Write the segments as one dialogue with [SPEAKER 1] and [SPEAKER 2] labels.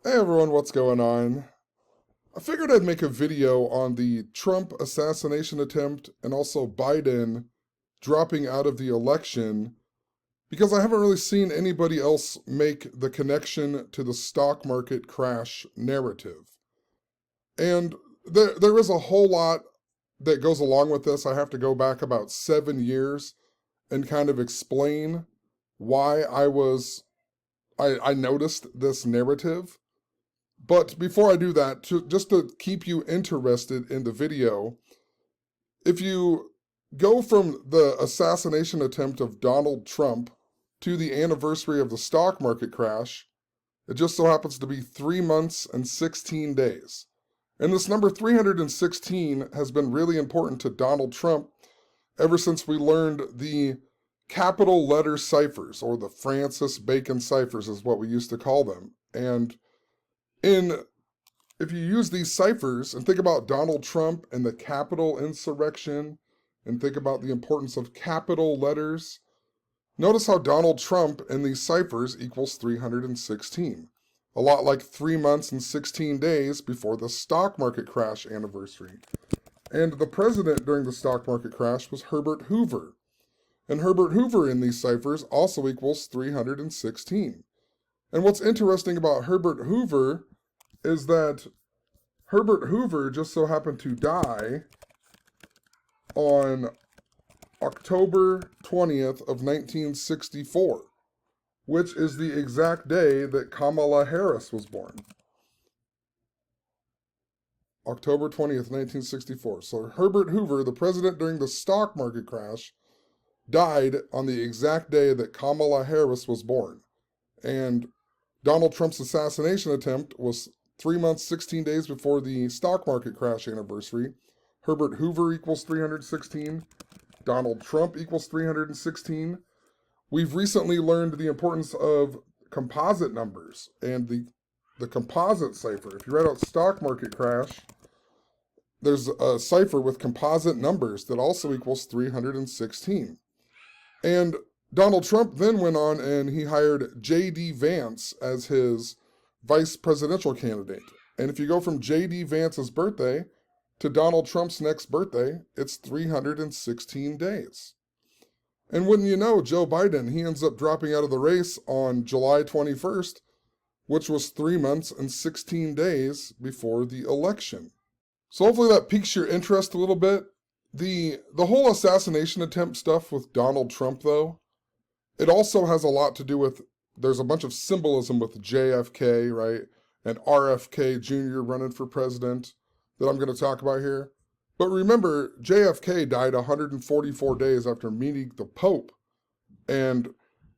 [SPEAKER 1] Hey everyone, what's going on? I figured I'd make a video on the Trump assassination attempt and also Biden dropping out of the election because I haven't really seen anybody else make the connection to the stock market crash narrative. And there is a whole lot that goes along with this. I have to go back about 7 years and kind of explain why I noticed this narrative. But before I do that, just to keep you interested in the video, if you go from the assassination attempt of Donald Trump to the anniversary of the stock market crash, it just so happens to be 3 months and 16 days. And this number 316 has been really important to Donald Trump ever since we learned the capital letter ciphers, or the Francis Bacon ciphers is what we used to call them. And in if you use these ciphers and think about Donald Trump and the Capitol insurrection and think about the importance of capital letters, notice how Donald Trump in these ciphers equals 316. A lot like 3 months and 16 days before the stock market crash anniversary. And the president during the stock market crash was Herbert Hoover. And Herbert Hoover in these ciphers also equals 316. And what's interesting about Herbert Hoover is that Herbert Hoover just so happened to die on October 20th of 1964, which is the exact day that Kamala Harris was born. October 20th, 1964. So Herbert Hoover, the president during the stock market crash, died on the exact day that Kamala Harris was born. And Donald Trump's assassination attempt was 3 months, 16 days before the stock market crash anniversary. Herbert Hoover equals 316. Donald Trump equals 316. We've recently learned the importance of composite numbers and the composite cipher. If you write out stock market crash, there's a cipher with composite numbers that also equals 316. And Donald Trump then went on and he hired J.D. Vance as his vice presidential candidate. And if you go from J.D. Vance's birthday to Donald Trump's next birthday, it's 316 days. And wouldn't you know, Joe Biden, he ends up dropping out of the race on July 21st, which was 3 months and 16 days before the election. So hopefully that piques your interest a little bit. The whole assassination attempt stuff with Donald Trump, though, it also has a lot to do with, there's a bunch of symbolism with JFK, right? And RFK Jr. running for president that I'm going to talk about here. But remember, JFK died 144 days after meeting the Pope. And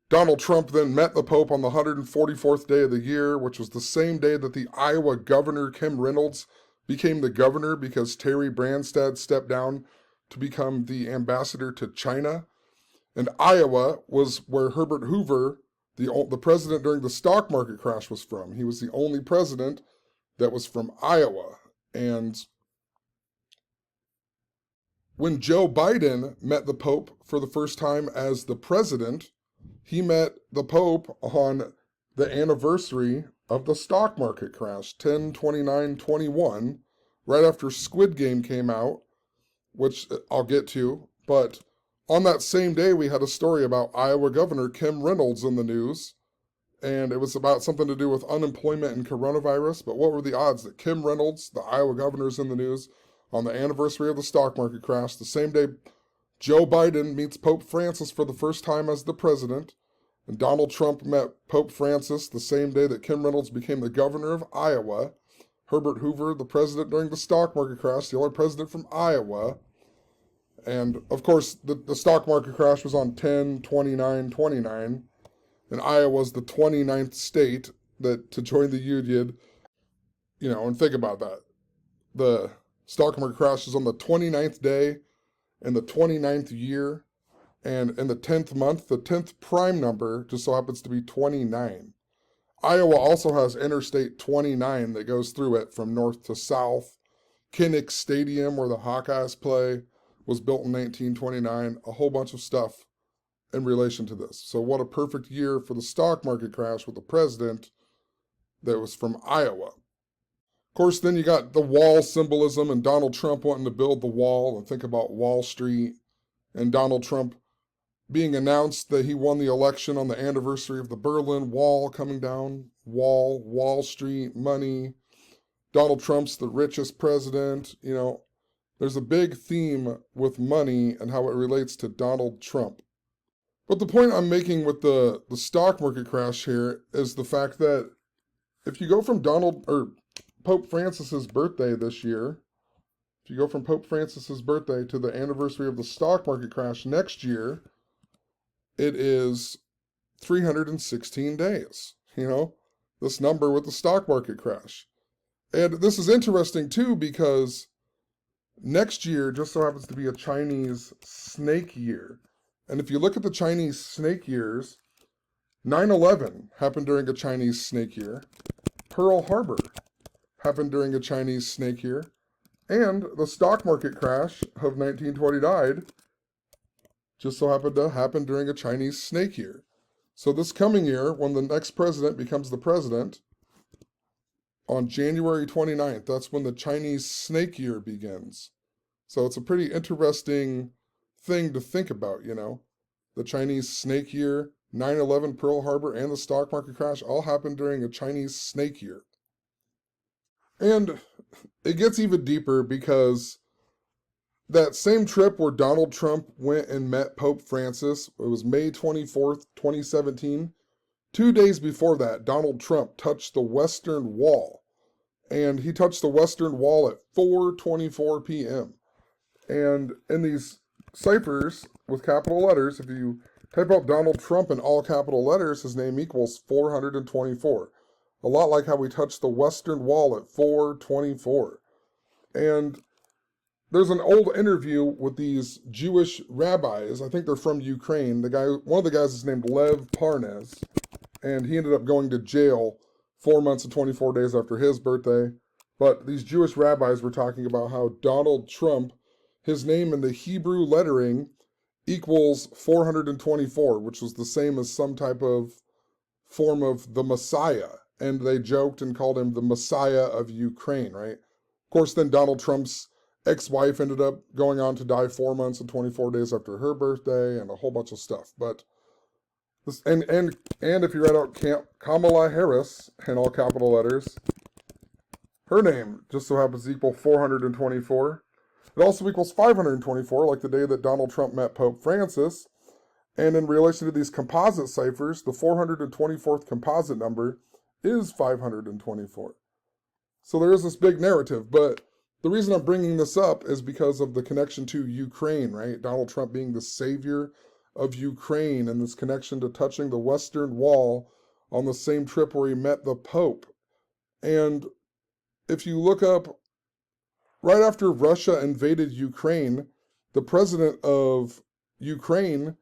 [SPEAKER 1] Donald Trump then met the Pope on the 144th day of the year, which was the same day that the Iowa governor, Kim Reynolds, became the governor because Terry Branstad stepped down to become the ambassador to China. And Iowa was where Herbert Hoover, the president during the stock market crash, was from. He was the only president that was from Iowa. And when Joe Biden met the Pope for the first time as the president, he met the Pope on the anniversary of the stock market crash, 10/29/21, right after Squid Game came out, which I'll get to. But on that same day, we had a story about Iowa Governor Kim Reynolds in the news, and it was about something to do with unemployment and coronavirus. But what were the odds that Kim Reynolds, the Iowa governor, is in the news on the anniversary of the stock market crash, the same day Joe Biden meets Pope Francis for the first time as the president, and Donald Trump met Pope Francis the same day that Kim Reynolds became the governor of Iowa, Herbert Hoover, the president during the stock market crash, the only president from Iowa. And of course, the stock market crash was on 10/29/29, and Iowa was the 29th state that to join the union. And think about that. The stock market crash is on the 29th day in the 29th year, and in the 10th month, the 10th prime number just so happens to be 29. Iowa also has Interstate 29 that goes through it from north to south. Kinnick Stadium, where the Hawkeyes play, was built in 1929. A whole bunch of stuff in relation to this. So what a perfect year for the stock market crash with the president that was from Iowa. Of course, then you got the wall symbolism and Donald Trump wanting to build the wall and think about Wall Street, and Donald Trump being announced that he won the election on the anniversary of the Berlin Wall coming down. Wall Street, money. Donald Trump's the richest president. There's a big theme with money and how it relates to Donald Trump. But the point I'm making with the stock market crash here is the fact that if you go from Pope Francis's birthday this year, if you go from Pope Francis's birthday to the anniversary of the stock market crash next year, it is 316 days. This number with the stock market crash. And this is interesting too because next year just so happens to be a Chinese snake year. And if you look at the Chinese snake years, 9/11 happened during a Chinese snake year. Pearl Harbor happened during a Chinese snake year. And the stock market crash of 1920 just so happened to happen during a Chinese snake year. So this coming year, when the next president becomes the president, on January 29th, that's when the Chinese snake year begins. So it's a pretty interesting thing to think about, The Chinese snake year, 9/11, Pearl Harbor, and the stock market crash all happened during a Chinese snake year. And it gets even deeper because that same trip where Donald Trump went and met Pope Francis, it was May 24th, 2017. 2 days before that, Donald Trump touched the Western Wall. And he touched the Western Wall at 4:24 p.m. And in these ciphers with capital letters, if you type out Donald Trump in all capital letters, his name equals 424. A lot like how we touched the Western Wall at 4:24. And there's an old interview with these Jewish rabbis. I think they're from Ukraine. One of the guys is named Lev Parnes, and he ended up going to jail 4 months and 24 days after his birthday. But these Jewish rabbis were talking about how Donald Trump, his name in the Hebrew lettering equals 424, which was the same as some type of form of the Messiah. And they joked and called him the Messiah of Ukraine, right? Of course, then Donald Trump's ex-wife ended up going on to die 4 months and 24 days after her birthday and a whole bunch of stuff. But this, and if you read out Kamala Harris in all capital letters, her name just so happens to equal 424. It also equals 524, like the day that Donald Trump met Pope Francis. And in relation to these composite ciphers, the 424th composite number is 524. So there is this big narrative, but the reason I'm bringing this up is because of the connection to Ukraine, right? Donald Trump being the savior of Ukraine and this connection to touching the Western Wall on the same trip where he met the Pope. And if you look up, right after Russia invaded Ukraine, the president of Ukraine,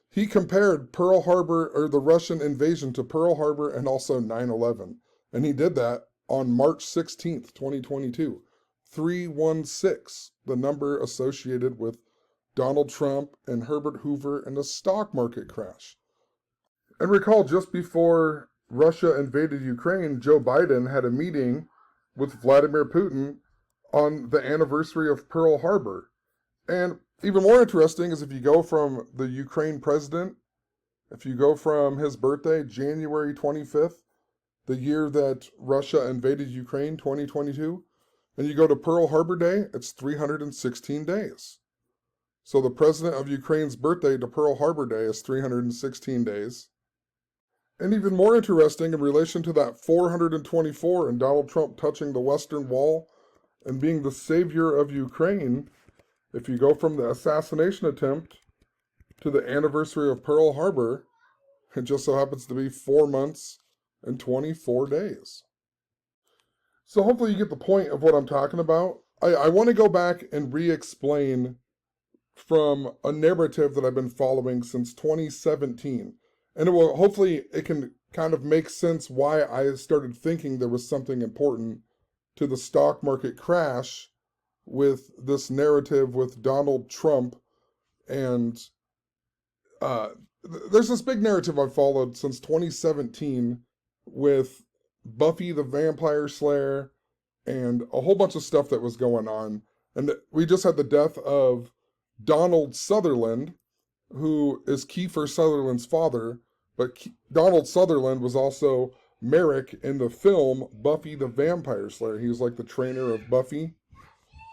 [SPEAKER 1] he compared Pearl Harbor, or the Russian invasion, to Pearl Harbor and also 9/11. And he did that on March 16th, 2022. 316, the number associated with Donald Trump and Herbert Hoover and the stock market crash. And recall, just before Russia invaded Ukraine, Joe Biden had a meeting with Vladimir Putin on the anniversary of Pearl Harbor. And even more interesting is if you go from the Ukraine president, if you go from his birthday, January 25th, the year that Russia invaded Ukraine, 2022, and you go to Pearl Harbor Day, it's 316 days. So the president of Ukraine's birthday to Pearl Harbor Day is 316 days. And even more interesting in relation to that 424 and Donald Trump touching the Western Wall and being the savior of Ukraine, if you go from the assassination attempt to the anniversary of Pearl Harbor, it just so happens to be 4 months and 24 days. So hopefully you get the point of what I'm talking about. I want to go back and re-explain from a narrative that I've been following since 2017. And hopefully it can kind of make sense why I started thinking there was something important to the stock market crash with this narrative with Donald Trump. And there's this big narrative I've followed since 2017 with Buffy the Vampire Slayer, and a whole bunch of stuff that was going on. And we just had the death of Donald Sutherland, who is Kiefer Sutherland's father, but Donald Sutherland was also Merrick in the film Buffy the Vampire Slayer. He was like the trainer of Buffy.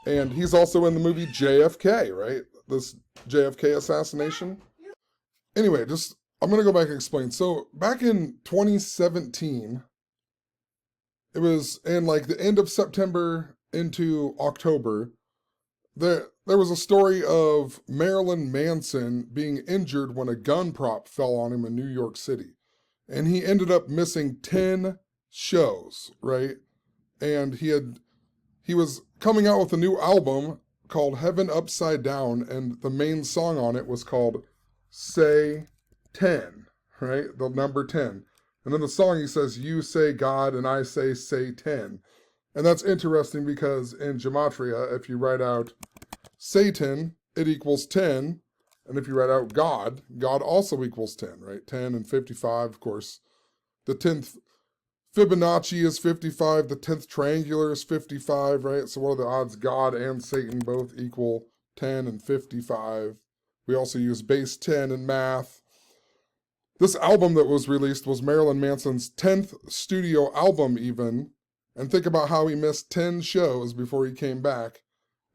[SPEAKER 1] And he's also in the movie JFK, right? This JFK assassination. Anyway, I'm going to go back and explain. So, back in 2017, it was in like the end of September into October, there was a story of Marilyn Manson being injured when a gun prop fell on him in New York City. And he ended up missing 10 shows, right? And he was coming out with a new album called Heaven Upside Down, and the main song on it was called Say 10, right? The number 10. And in the song he says, you say God and I say 10. And that's interesting because in Gematria, if you write out Satan, it equals 10. And if you write out God, God also equals 10, right? 10 and 55, of course. The 10th Fibonacci is 55. The 10th triangular is 55, right? So what are the odds God and Satan both equal 10 and 55? We also use base 10 in math. This album that was released was Marilyn Manson's 10th studio album even. And think about how he missed 10 shows before he came back.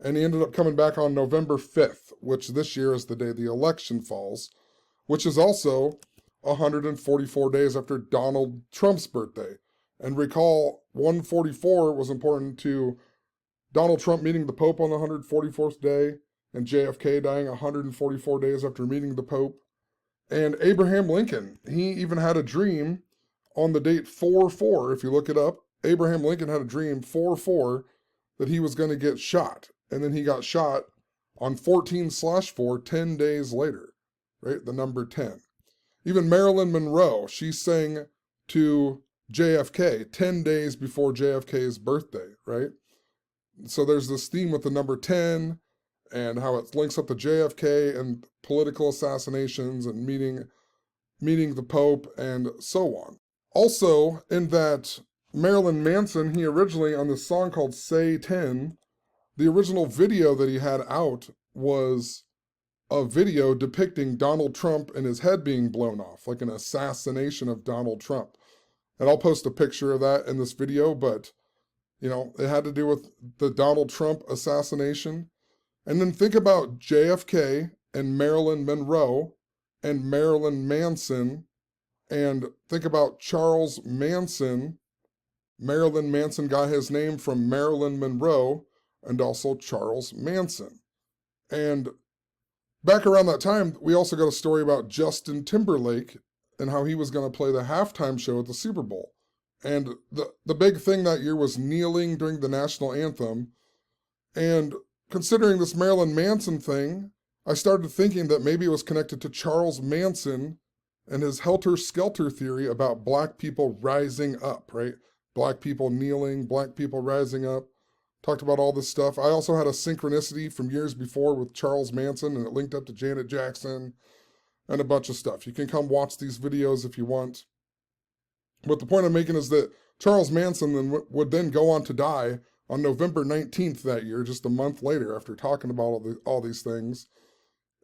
[SPEAKER 1] And he ended up coming back on November 5th, which this year is the day the election falls, which is also 144 days after Donald Trump's birthday. And recall, 144 was important to Donald Trump meeting the Pope on the 144th day, and JFK dying 144 days after meeting the Pope. And Abraham Lincoln, he even had a dream on the date 4-4. If you look it up, Abraham Lincoln had a dream 4-4 that he was going to get shot. And then he got shot on 14/4 10 days later, right? The number 10. Even Marilyn Monroe, she sang to JFK 10 days before JFK's birthday, right? So there's this theme with the number 10 and how it links up to JFK and political assassinations and meeting the Pope and so on. Also, in that Marilyn Manson, he originally, on this song called Say 10, the original video that he had out was a video depicting Donald Trump and his head being blown off, like an assassination of Donald Trump. And I'll post a picture of that in this video, but, you know, it had to do with the Donald Trump assassination. And then think about JFK and Marilyn Monroe and Marilyn Manson, and think about Charles Manson. Marilyn Manson got his name from Marilyn Monroe and also Charles Manson. And back around that time, we also got a story about Justin Timberlake and how he was going to play the halftime show at the Super Bowl. And the big thing that year was kneeling during the national anthem. And considering this Marilyn Manson thing, I started thinking that maybe it was connected to Charles Manson and his helter-skelter theory about black people rising up, right? Black people kneeling, black people rising up. Talked about all this stuff. I also had a synchronicity from years before with Charles Manson, and it linked up to Janet Jackson and a bunch of stuff. You can come watch these videos if you want. But the point I'm making is that Charles Manson then would then go on to die on November 19th that year, just a month later after talking about all these things.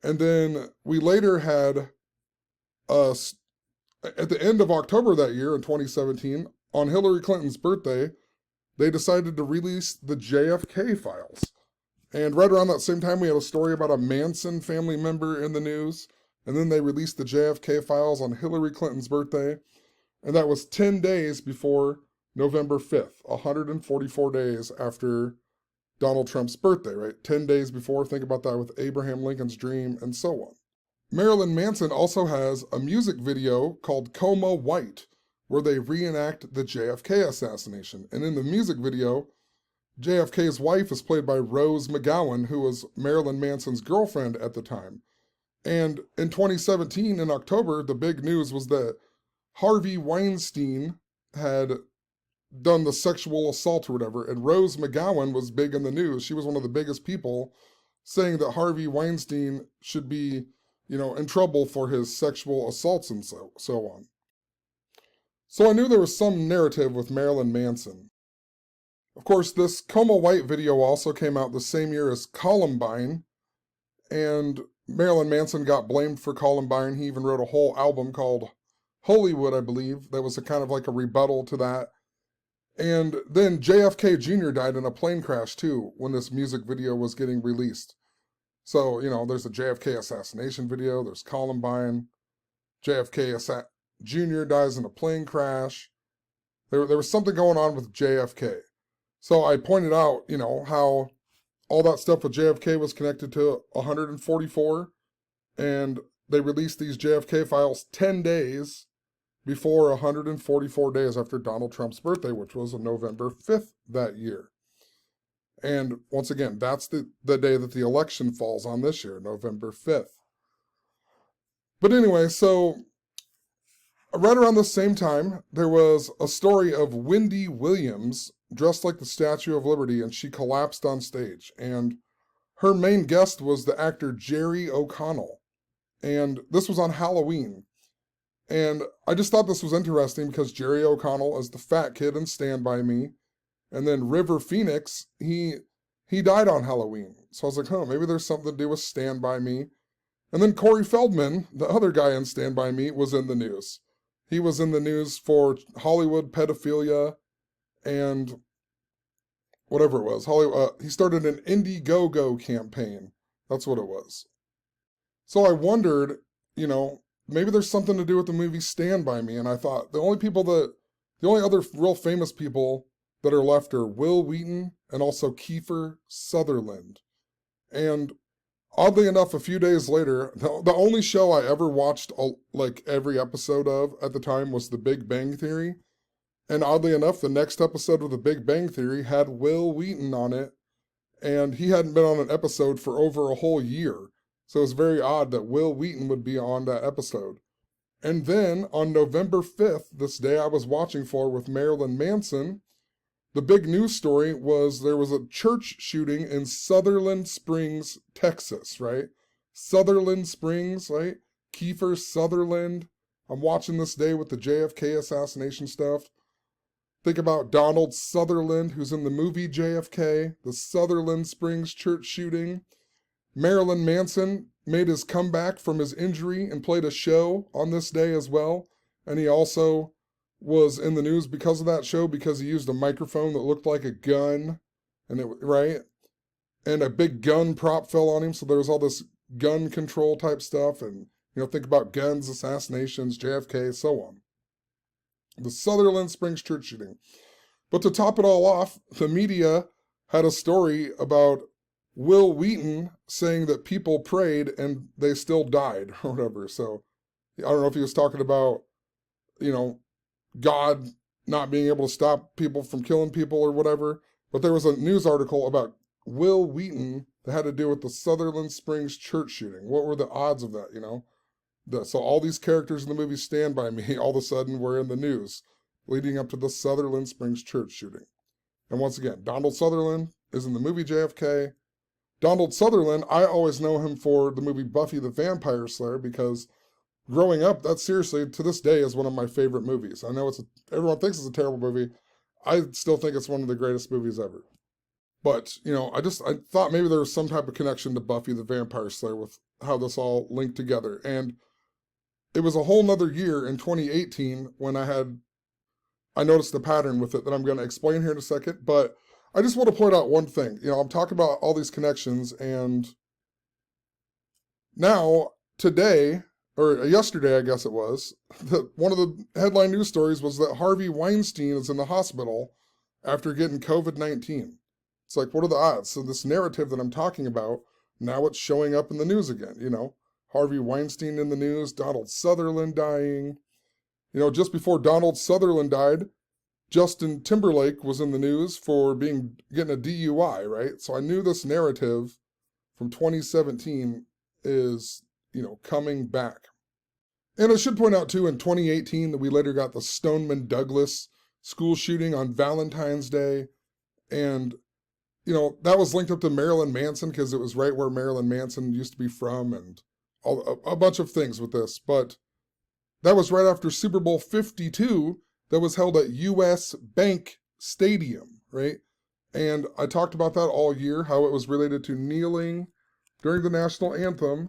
[SPEAKER 1] And then we later had, at the end of October that year in 2017, on Hillary Clinton's birthday, they decided to release the JFK files. And right around that same time, we had a story about a Manson family member in the news. And then they released the JFK files on Hillary Clinton's birthday. And that was 10 days before November 5th, 144 days after Donald Trump's birthday, right? 10 days before. Think about that with Abraham Lincoln's dream and so on. Marilyn Manson also has a music video called Coma White, where they reenact the JFK assassination. And in the music video, JFK's wife is played by Rose McGowan, who was Marilyn Manson's girlfriend at the time. And in 2017, in October, the big news was that Harvey Weinstein had done the sexual assault or whatever, and Rose McGowan was big in the news. She was one of the biggest people saying that Harvey Weinstein should be, in trouble for his sexual assaults and so on. So I knew there was some narrative with Marilyn Manson. Of course, this Coma White video also came out the same year as Columbine, and Marilyn Manson got blamed for Columbine. He even wrote a whole album called Hollywood, I believe, that was a kind of like a rebuttal to that. And then JFK Jr. died in a plane crash too when this music video was getting released. So, there's a JFK assassination video, there's Columbine, JFK Jr. dies in a plane crash. There was something going on with JFK. So I pointed out, how all that stuff with JFK was connected to 144, and they released these JFK files 10 days before 144 days after Donald Trump's birthday, which was on November 5th that year. And once again, that's the day that the election falls on this year, November 5th. But anyway, so right around the same time, there was a story of Wendy Williams dressed like the Statue of Liberty, and she collapsed on stage. And her main guest was the actor Jerry O'Connell. And this was on Halloween. And I just thought this was interesting because Jerry O'Connell is the fat kid in Stand By Me. And then River Phoenix, he died on Halloween. So I was like, maybe there's something to do with Stand By Me. And then Corey Feldman, the other guy in Stand By Me, was in the news. He was in the news for Hollywood pedophilia and whatever it was. He started an Indiegogo campaign. That's what it was. So I wondered, maybe there's something to do with the movie Stand By Me. And I thought the only other real famous people that are left are Will Wheaton and also Kiefer Sutherland. And oddly enough, a few days later, the only show I ever watched like every episode of at the time was The Big Bang Theory. And oddly enough, the next episode of The Big Bang Theory had Will Wheaton on it, and he hadn't been on an episode for over a whole year. So it was very odd that Will Wheaton would be on that episode. And then on November 5th, this day I was watching for with Marilyn Manson, the big news story was there was a church shooting in Sutherland Springs, Texas, right? Sutherland Springs, right? Kiefer Sutherland. I'm watching this day with the JFK assassination stuff. Think about Donald Sutherland, who's in the movie JFK, the Sutherland Springs church shooting. Marilyn Manson made his comeback from his injury and played a show on this day as well. And he also was in the news because of that show, because he used a microphone that looked like a gun, right? And a big gun prop fell on him, so there was all this gun control type stuff, and think about guns, assassinations, JFK, so on. The Sutherland Springs church shooting. But to top it all off, the media had a story about Will Wheaton saying that people prayed and they still died, or whatever. So I don't know if he was talking about, God not being able to stop people from killing people or whatever. But there was a news article about Will Wheaton that had to do with the Sutherland Springs church shooting. What were the odds of that, So all these characters in the movie Stand By Me all of a sudden were in the news leading up to the Sutherland Springs church shooting. And once again, Donald Sutherland is in the movie JFK. Donald Sutherland, I always know him for the movie Buffy the Vampire Slayer, because growing up, that seriously, to this day, is one of my favorite movies. I know everyone thinks it's a terrible movie. I still think it's one of the greatest movies ever. But, I thought maybe there was some type of connection to Buffy the Vampire Slayer with how this all linked together. And it was a whole nother year in 2018 when I noticed a pattern with it that I'm going to explain here in a second. But I just want to point out one thing. I'm talking about all these connections, and now, today, or yesterday, I guess it was, one of the headline news stories was that Harvey Weinstein is in the hospital after getting COVID-19. It's like, what are the odds? So this narrative that I'm talking about, now it's showing up in the news again, Harvey Weinstein in the news, Donald Sutherland dying. Just before Donald Sutherland died, Justin Timberlake was in the news for getting a DUI, right? So I knew this narrative from 2017 is, coming back. And I should point out too, in 2018, that we later got the Stoneman Douglas school shooting on Valentine's Day. And, that was linked up to Marilyn Manson because it was right where Marilyn Manson used to be from, and a bunch of things with this. But that was right after Super Bowl 52, that was held at U.S. Bank Stadium, right? And I talked about that all year, how it was related to kneeling during the national anthem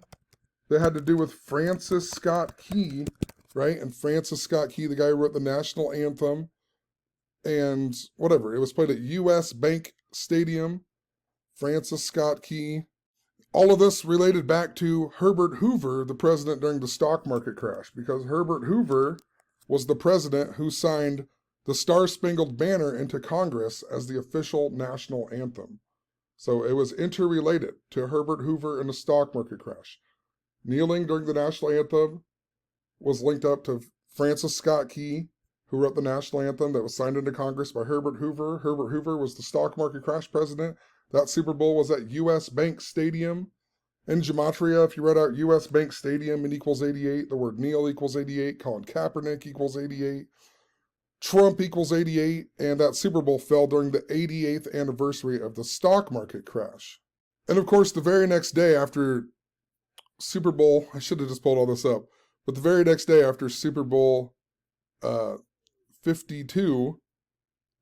[SPEAKER 1] that had to do with Francis Scott Key, right? And Francis Scott Key, the guy who wrote the national anthem, and whatever. It was played at U.S. Bank Stadium, Francis Scott Key. All of this related back to Herbert Hoover, the president during the stock market crash, because Herbert Hoover was the president who signed the Star-Spangled Banner into Congress as the official national anthem. So it was interrelated to Herbert Hoover and the stock market crash. Kneeling during the national anthem was linked up to Francis Scott Key, who wrote the national anthem that was signed into Congress by Herbert Hoover. Herbert Hoover was the stock market crash president. That Super Bowl was at U.S. Bank Stadium. In Gematria, if you read out U.S. Bank Stadium, it equals 88. The word Neil equals 88. Colin Kaepernick equals 88. Trump equals 88. And that Super Bowl fell during the 88th anniversary of the stock market crash. And of course, the very next day after Super Bowl, I should have just pulled all this up, but the very next day after Super Bowl 52,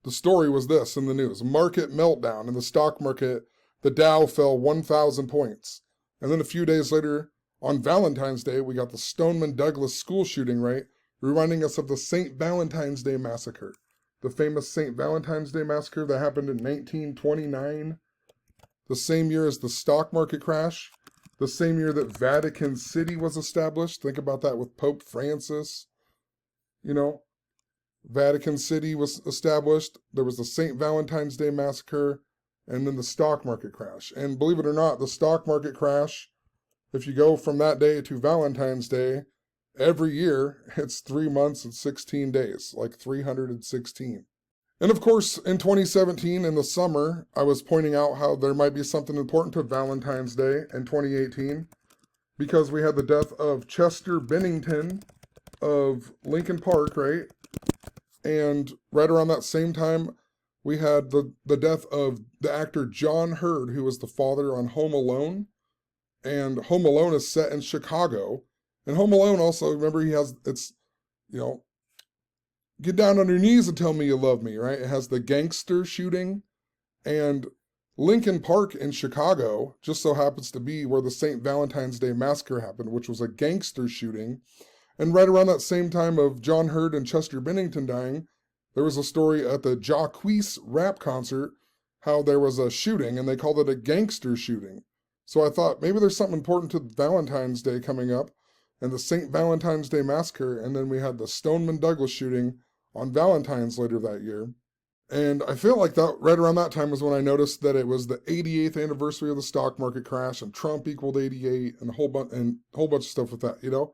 [SPEAKER 1] the story was this in the news: market meltdown in the stock market. The Dow fell 1,000 points. And then a few days later, on Valentine's Day, we got the Stoneman Douglas school shooting, right? Reminding us of the St. Valentine's Day Massacre. The famous St. Valentine's Day Massacre that happened in 1929. The same year as the stock market crash. The same year that Vatican City was established. Think about that with Pope Francis. You know, Vatican City was established. There was the St. Valentine's Day Massacre, and then the stock market crash. And believe it or not, the stock market crash, if you go from that day to Valentine's Day, every year it's 3 months and 16 days, like 316. And of course, in 2017, in the summer, I was pointing out how there might be something important to Valentine's Day in 2018, because we had the death of Chester Bennington of Lincoln Park, right? And right around that same time, we had the death of the actor John Hurd, who was the father on Home Alone. And Home Alone is set in Chicago. And Home Alone also, remember, get down on your knees and tell me you love me, right? It has the gangster shooting. And Lincoln Park in Chicago just so happens to be where the St. Valentine's Day Massacre happened, which was a gangster shooting. And right around that same time of John Hurd and Chester Bennington dying, there was a story at the Jacquees rap concert how there was a shooting, and they called it a gangster shooting. So I thought maybe there's something important to Valentine's Day coming up, and the St. Valentine's Day Massacre, and then we had the Stoneman Douglas shooting on Valentine's later that year. And I feel like that right around that time was when I noticed that it was the 88th anniversary of the stock market crash, and Trump equaled 88, and a whole bunch of stuff with that, you know?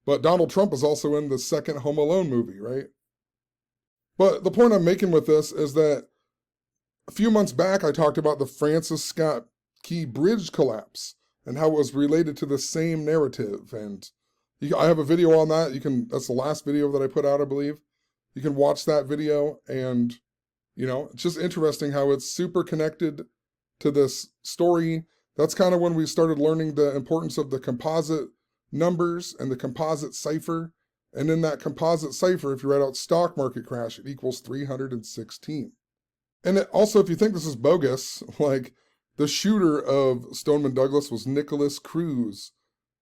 [SPEAKER 1] But Donald Trump is also in the second Home Alone movie, right? But the point I'm making with this is that a few months back, I talked about the Francis Scott Key Bridge collapse and how it was related to the same narrative. And I have a video on that. That's the last video that I put out, I believe. You can watch that video, and, it's just interesting how it's super connected to this story. That's kind of when we started learning the importance of the composite numbers and the composite cipher. And in that composite cipher, if you write out stock market crash, it equals 316. And also, if you think this is bogus, like the shooter of Stoneman Douglas was Nicholas Cruz.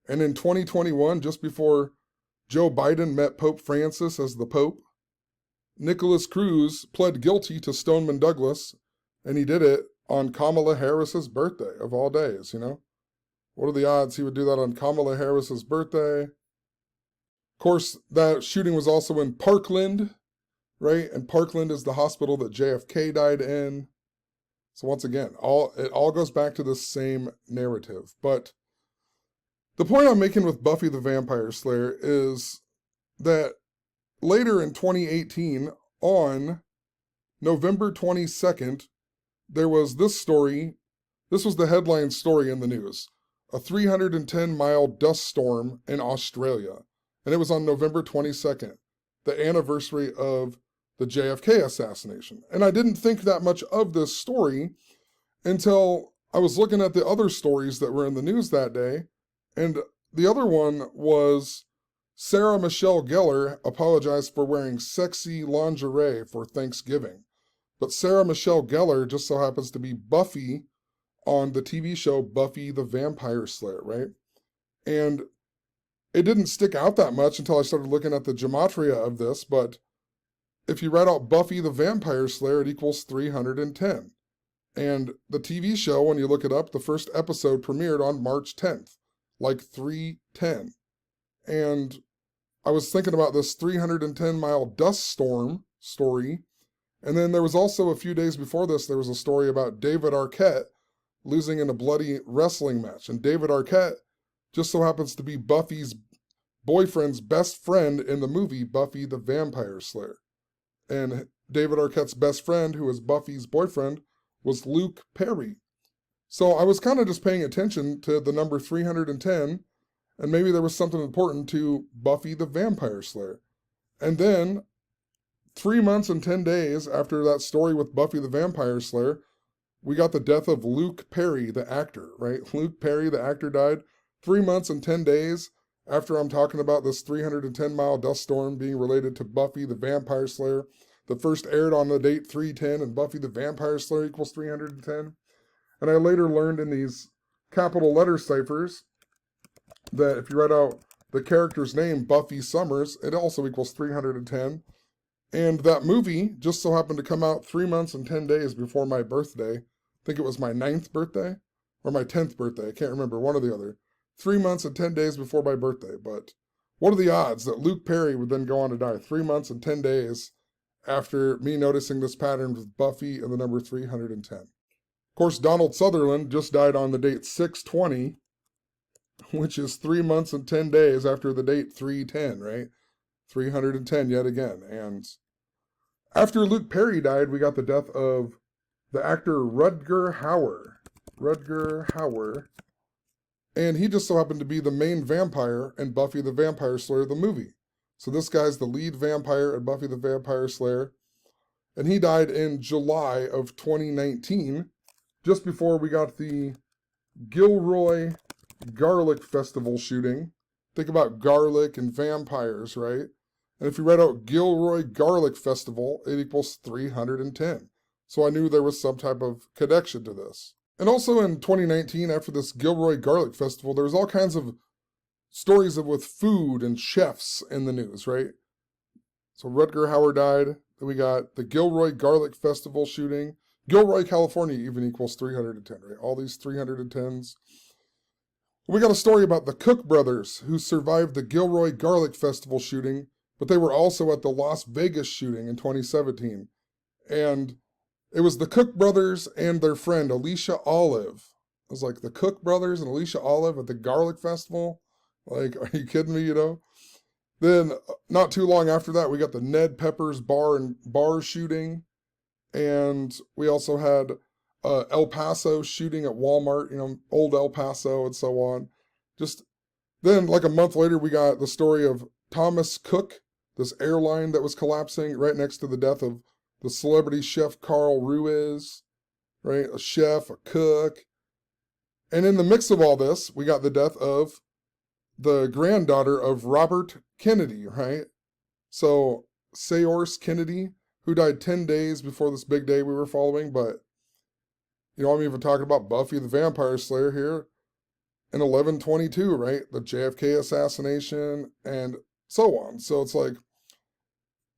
[SPEAKER 1] And in 2021, just before Joe Biden met Pope Francis as the Pope, Nicholas Cruz pled guilty to Stoneman Douglas, and he did it on Kamala Harris's birthday, of all days, What are the odds he would do that on Kamala Harris's birthday? Of course, that shooting was also in Parkland, right? And Parkland is the hospital that JFK died in. So once again, it all goes back to the same narrative. But the point I'm making with Buffy the Vampire Slayer is that later in 2018, on November 22nd, there was this story. This was the headline story in the news. A 310-mile dust storm in Australia. And it was on November 22nd, the anniversary of the JFK assassination. And I didn't think that much of this story until I was looking at the other stories that were in the news that day. And the other one was Sarah Michelle Gellar apologized for wearing sexy lingerie for Thanksgiving. But Sarah Michelle Gellar just so happens to be Buffy on the TV show Buffy the Vampire Slayer, right? And it didn't stick out that much until I started looking at the gematria of this, but if you write out Buffy the Vampire Slayer, it equals 310. And the TV show, when you look it up, the first episode premiered on March 10th, like 310. And I was thinking about this 310-mile dust storm story. And then there was also a few days before this, there was a story about David Arquette losing in a bloody wrestling match. And David Arquette just so happens to be Buffy's boyfriend's best friend in the movie Buffy the Vampire Slayer. And David Arquette's best friend, who was Buffy's boyfriend, was Luke Perry. So I was kind of just paying attention to the number 310, and maybe there was something important to Buffy the Vampire Slayer. And then, 3 months and 10 days after that story with Buffy the Vampire Slayer, we got the death of Luke Perry, the actor, right? Luke Perry, the actor, died 3 months and 10 days after I'm talking about this 310-mile dust storm being related to Buffy the Vampire Slayer. The first aired on the date 310, and Buffy the Vampire Slayer equals 310. And I later learned in these capital letter ciphers that if you write out the character's name, Buffy Summers, it also equals 310. And that movie just so happened to come out 3 months and 10 days before my birthday. I think it was my 9th birthday or my 10th birthday. I can't remember, one or the other. 3 months and 10 days before my birthday. But what are the odds that Luke Perry would then go on to die 3 months and 10 days after me noticing this pattern with Buffy and the number 310? Of course, Donald Sutherland just died on the date 6/20, which is 3 months and 10 days after the date 310, right? 310 yet again. And after Luke Perry died, we got the death of the actor Rutger Hauer. Rutger Hauer. And he just so happened to be the main vampire in Buffy the Vampire Slayer, the movie. So this guy's the lead vampire in Buffy the Vampire Slayer. And he died in July of 2019, just before we got the Gilroy Garlic Festival shooting. Think about garlic and vampires, right? And if you read out Gilroy Garlic Festival, it equals 310. So I knew there was some type of connection to this. And also in 2019, after this Gilroy Garlic Festival, there was all kinds of stories with food and chefs in the news, right? So Rutger Hauer died. Then we got the Gilroy Garlic Festival shooting. Gilroy, California even equals 310, right? All these 310s. We got a story about the Cook brothers who survived the Gilroy Garlic Festival shooting, but they were also at the Las Vegas shooting in 2017. And it was the Cook brothers and their friend Alicia Olive. It was like the Cook brothers and Alicia Olive at the Garlic Festival. Like, are you kidding me, you know? Then, not too long after that, we got the Ned Pepper's bar shooting. And we also had El Paso shooting at Walmart, you know, old El Paso and so on. Just then, like a month later, we got the story of Thomas Cook, this airline that was collapsing right next to the death of the celebrity chef Carl Ruiz, right? A chef, a cook. And in the mix of all this, we got the death of the granddaughter of Robert Kennedy, right? So, Sayors Kennedy, who died 10 days before this big day we were following, but, you know, I'm even talking about Buffy the Vampire Slayer here in 11/22, right? The JFK assassination and so on. So it's like,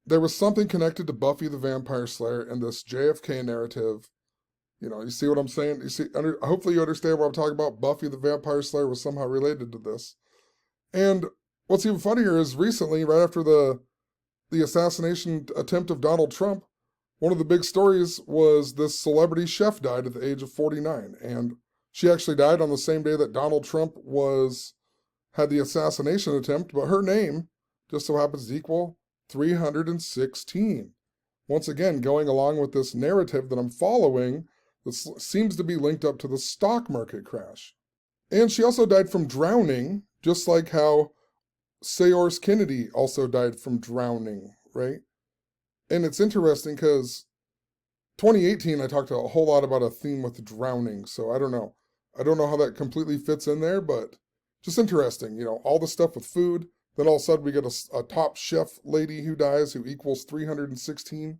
[SPEAKER 1] there was something connected to Buffy the Vampire Slayer and this JFK narrative. You know, you see what I'm saying? You see, hopefully you understand what I'm talking about. Buffy the Vampire Slayer was somehow related to this. And what's even funnier is recently, right after the assassination attempt of Donald Trump, one of the big stories was this celebrity chef died at the age of 49. And she actually died on the same day that Donald Trump had the assassination attempt, but her name just so happens to equal 316. Once again, going along with this narrative that I'm following, this seems to be linked up to the stock market crash. And she also died from drowning, just like how Sayors Kennedy also died from drowning, right? And it's interesting because 2018, I talked a whole lot about a theme with drowning, so I don't know. I don't know how that completely fits in there, but just interesting, you know, all the stuff with food, Then all of a sudden we get a top chef lady who dies who equals 316.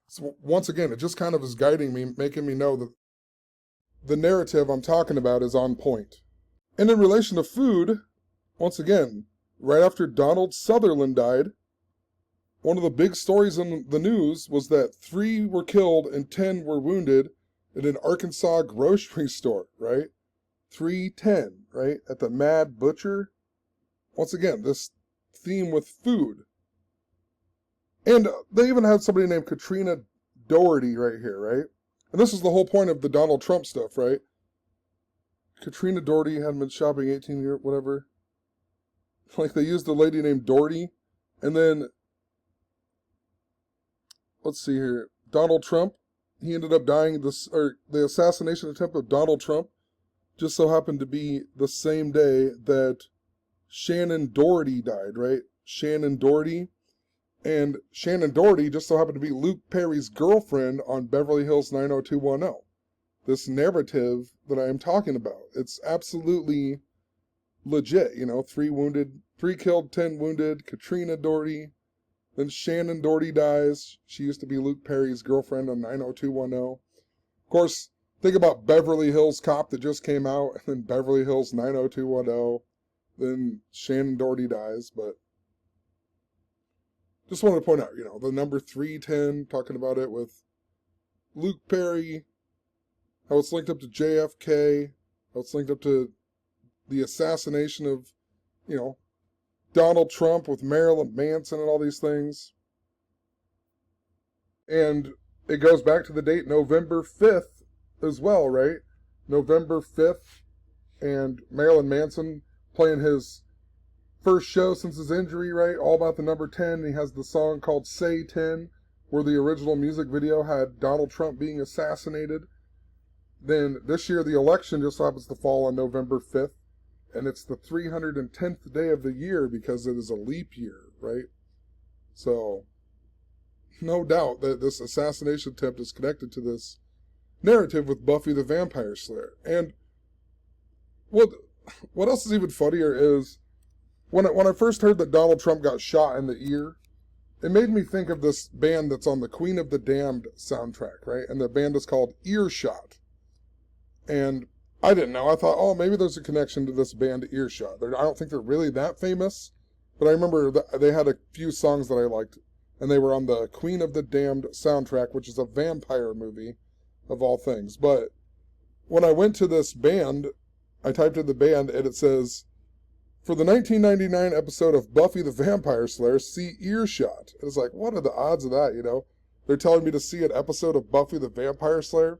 [SPEAKER 1] So once again, it just kind of is guiding me, making me know that the narrative I'm talking about is on point. And in relation to food, once again, right after Donald Sutherland died, one of the big stories in the news was that 3 were killed and 10 were wounded in an Arkansas grocery store, right? 310, right? At the Mad Butcher. Once again, this theme with food. And they even had somebody named Katrina Doherty right here, right? And this is the whole point of the Donald Trump stuff, right? Katrina Doherty hadn't been shopping 18 years, whatever. Like they used a lady named Doherty. And then, let's see here. Donald Trump, he ended up dying, the assassination attempt of Donald Trump just so happened to be the same day that Shannon Doherty died, right? Shannon Doherty. And Shannon Doherty just so happened to be Luke Perry's girlfriend on Beverly Hills 90210. This narrative that I am talking about. It's absolutely legit, 3 killed, 10 wounded, Katrina Doherty. Then Shannon Doherty dies. She used to be Luke Perry's girlfriend on 90210. Of course, think about Beverly Hills Cop that just came out, and then Beverly Hills 90210. Then Shannon Doherty dies, but just wanted to point out, the number 310, talking about it with Luke Perry, how it's linked up to JFK, how it's linked up to the assassination of, Donald Trump with Marilyn Manson and all these things. And it goes back to the date November 5th as well, right? November 5th, and Marilyn Manson playing his first show since his injury, right? All about the number 10. He has the song called Say 10, where the original music video had Donald Trump being assassinated. Then this year, the election just happens to fall on November 5th, and it's the 310th day of the year because it is a leap year, right? So, no doubt that this assassination attempt is connected to this narrative with Buffy the Vampire Slayer. And what else is even funnier is, when I first heard that Donald Trump got shot in the ear, it made me think of this band that's on the Queen of the Damned soundtrack, right? And the band is called Earshot. And I didn't know. I thought, oh, maybe there's a connection to this band Earshot. I don't think they're really that famous, but I remember they had a few songs that I liked, and they were on the Queen of the Damned soundtrack, which is a vampire movie, of all things. But when I went to this band, I typed in the band, and it says, for the 1999 episode of Buffy the Vampire Slayer, see Earshot. And it's like, what are the odds of that, They're telling me to see an episode of Buffy the Vampire Slayer,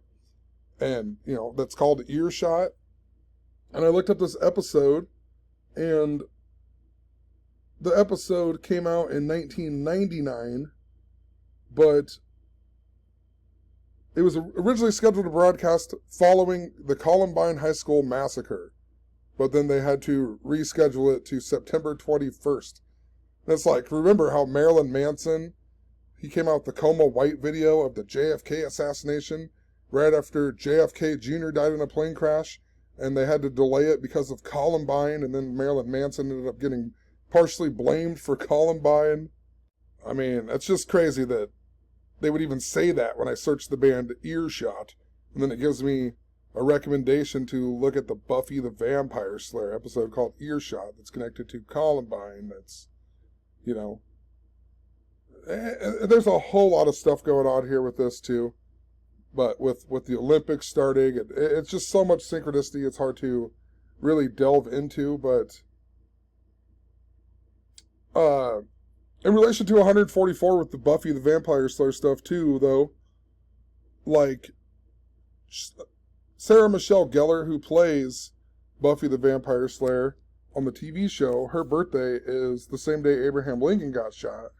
[SPEAKER 1] and, that's called Earshot. And I looked up this episode, and the episode came out in 1999, but it was originally scheduled to broadcast following the Columbine High School massacre. But then they had to reschedule it to September 21st. And it's like, remember how Marilyn Manson, he came out with the Coma White video of the JFK assassination right after JFK Jr. died in a plane crash, and they had to delay it because of Columbine, and then Marilyn Manson ended up getting partially blamed for Columbine. I mean, it's just crazy that they would even say that when I search the band Earshot, and then it gives me a recommendation to look at the Buffy the Vampire Slayer episode called Earshot that's connected to Columbine. That's, there's a whole lot of stuff going on here with this too. But with the Olympics starting, it's just so much synchronicity, it's hard to really delve into. But in relation to 144 with the Buffy the Vampire Slayer stuff too, though, like Sarah Michelle Gellar, who plays Buffy the Vampire Slayer on the TV show, her birthday is the same day Abraham Lincoln got shot,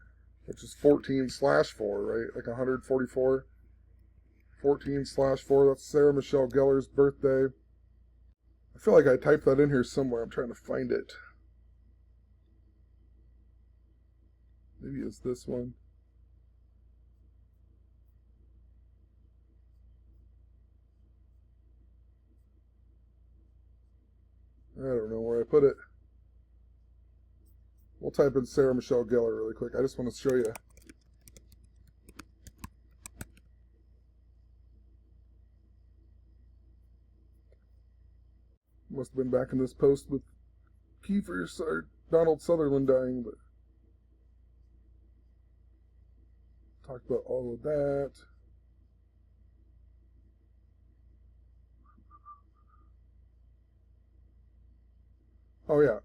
[SPEAKER 1] which is 14/4, right? Like 144. 14/4, that's Sarah Michelle Gellar's birthday. I feel like I typed that in here somewhere. I'm trying to find it. Maybe it's this one. I don't know where I put it. We'll type in Sarah Michelle Gellar really quick. I just want to show you. Must have been back in this post with Donald Sutherland dying, but talked about all of that. Oh yeah.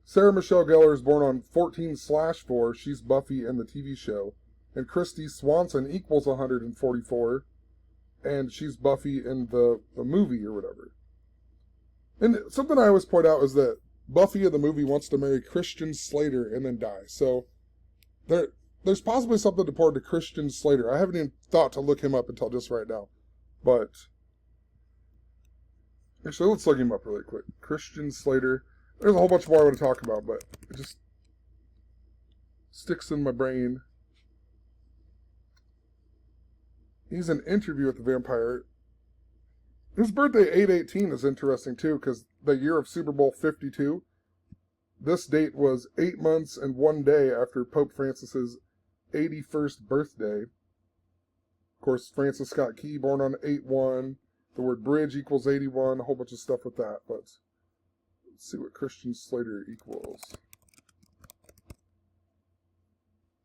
[SPEAKER 1] Sarah Michelle Gellar is born on 14/4. She's Buffy in the TV show. And Christy Swanson equals 144. And she's Buffy in the movie or whatever. And something I always point out is that Buffy in the movie wants to marry Christian Slater and then die. So there's possibly something important to Christian Slater. I haven't even thought to look him up until just right now. But actually, let's look him up really quick. Christian Slater. There's a whole bunch more I want to talk about, but it just sticks in my brain. He's in Interview with the Vampire. His birthday, 8/18, is interesting too, because the year of Super Bowl 52, this date was 8 months and 1 day after Pope Francis's 81st birthday. Of course, Francis Scott Key, born on 8/1. The word bridge equals 81, a whole bunch of stuff with that, but let's see what Christian Slater equals.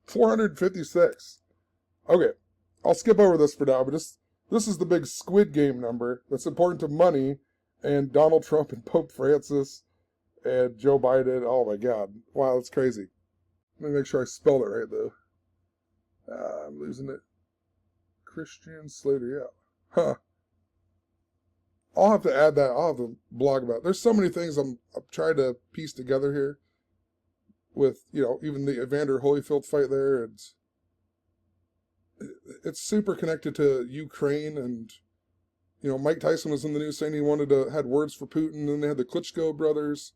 [SPEAKER 1] 456. Okay, I'll skip over this for now, but this is the big Squid Game number that's important to money and Donald Trump and Pope Francis and Joe Biden. Oh my God. Wow, that's crazy. Let me make sure I spelled it right, though. I'm losing it. Christian Slater, yeah. Huh. I'll have to add that. I'll have to blog about it. There's so many things I'm trying to piece together here with, even the Evander Holyfield fight there. It's super connected to Ukraine, and Mike Tyson was in the news saying he had words for Putin, and then they had the Klitschko brothers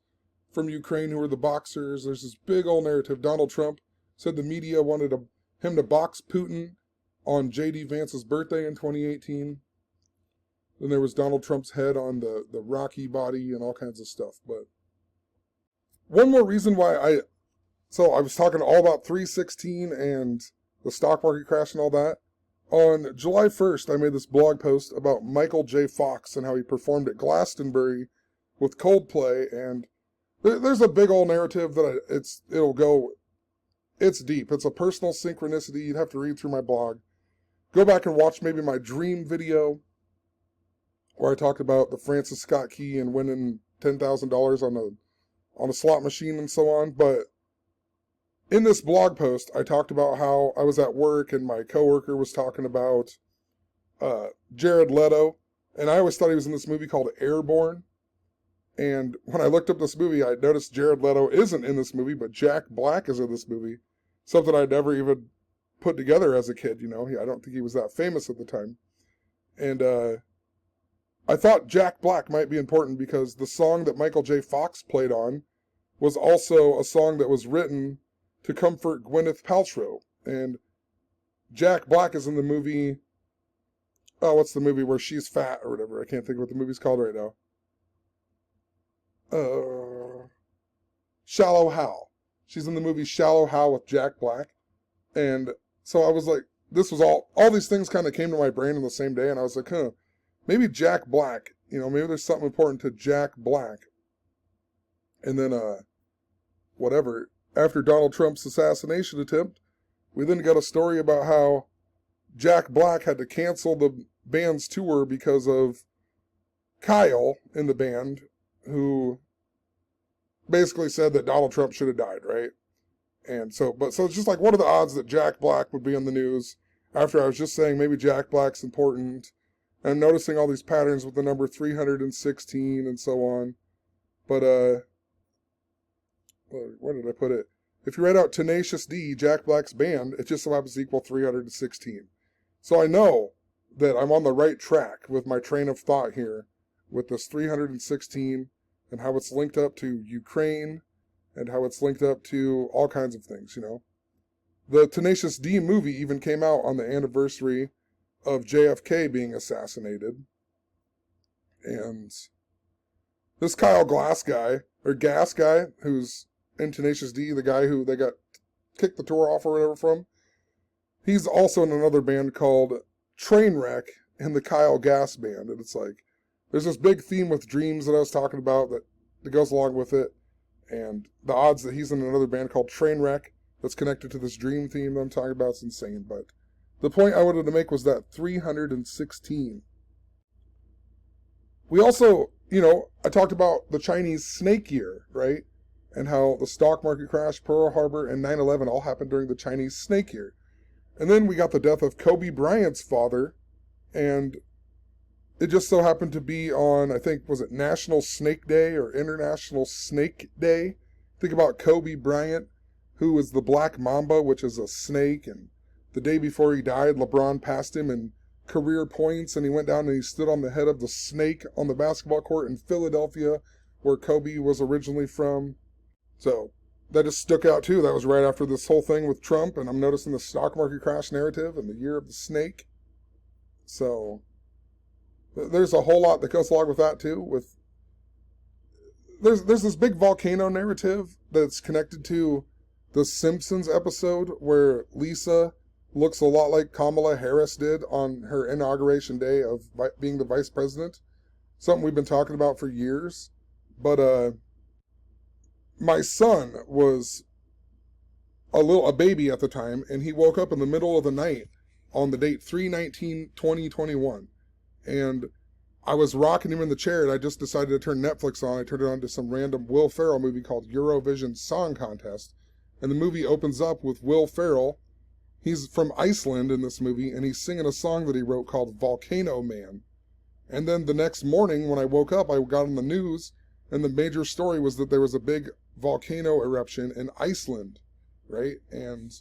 [SPEAKER 1] from Ukraine who were the boxers. There's this big old narrative. Donald Trump said the media wanted him to box Putin on J.D. Vance's birthday in 2018. Then there was Donald Trump's head on the Rocky body and all kinds of stuff. But one more reason why I was talking all about 316 and the stock market crash and all that. On July 1st, I made this blog post about Michael J. Fox and how he performed at Glastonbury with Coldplay. And there's a big old narrative that it's deep. It's a personal synchronicity. You'd have to read through my blog. Go back and watch maybe my dream video where I talked about the Francis Scott Key and winning $10,000 on a slot machine and so on. But in this blog post, I talked about how I was at work and my coworker was talking about Jared Leto. And I always thought he was in this movie called Airborne. And when I looked up this movie, I noticed Jared Leto isn't in this movie, but Jack Black is in this movie. Something I'd never even put together as a kid, I don't think he was that famous at the time. And I thought Jack Black might be important because the song that Michael J. Fox played on was also a song that was written to comfort Gwyneth Paltrow. And Jack Black is in the movie, what's the movie where she's fat or whatever? I can't think of what the movie's called right now. Shallow Hal. She's in the movie Shallow Hal with Jack Black. And so I was like, this was all these things kind of came to my brain on the same day. And I was like, maybe Jack Black, maybe there's something important to Jack Black. And then, whatever, after Donald Trump's assassination attempt, we then got a story about how Jack Black had to cancel the band's tour because of Kyle in the band, who basically said that Donald Trump should have died, right? And so it's just like, what are the odds that Jack Black would be on the news after I was just saying maybe Jack Black's important? And I'm noticing all these patterns with the number 316 and so on. But, where did I put it? If you write out Tenacious D, Jack Black's band, it just so happens to equal 316. So I know that I'm on the right track with my train of thought here with this 316 and how it's linked up to Ukraine and how it's linked up to all kinds of things, The Tenacious D movie even came out on the anniversary of JFK being assassinated. And this Kyle Gass guy, who's in Tenacious D, the guy who they got kicked the tour off or whatever from. He's also in another band called Trainwreck and the Kyle Gass Band. And it's like, there's this big theme with dreams that I was talking about that goes along with it. And the odds that he's in another band called Trainwreck that's connected to this dream theme that I'm talking about is insane. But the point I wanted to make was that 316. We also, I talked about the Chinese snake year, right? And how the stock market crash, Pearl Harbor, and 9/11 all happened during the Chinese snake year. And then we got the death of Kobe Bryant's father, and it just so happened to be on, I think, was it National Snake Day or International Snake Day? Think about Kobe Bryant, who was the Black Mamba, which is a snake, and the day before he died, LeBron passed him in career points, and he went down and he stood on the head of the snake on the basketball court in Philadelphia, where Kobe was originally from. So that just stuck out too. That was right after this whole thing with Trump, and I'm noticing the stock market crash narrative and the year of the snake. So there's a whole lot that goes along with that too. There's this big volcano narrative that's connected to the Simpsons episode where Lisa looks a lot like Kamala Harris did on her inauguration day of being the vice president. Something we've been talking about for years. But my son was a baby at the time, and he woke up in the middle of the night on the date 3/19/2021. And I was rocking him in the chair, and I just decided to turn Netflix on. I turned it on to some random Will Ferrell movie called Eurovision Song Contest. And the movie opens up with Will Ferrell. He's from Iceland in this movie, and he's singing a song that he wrote called Volcano Man. And then the next morning, when I woke up, I got on the news, and the major story was that there was a big volcano eruption in Iceland, right? And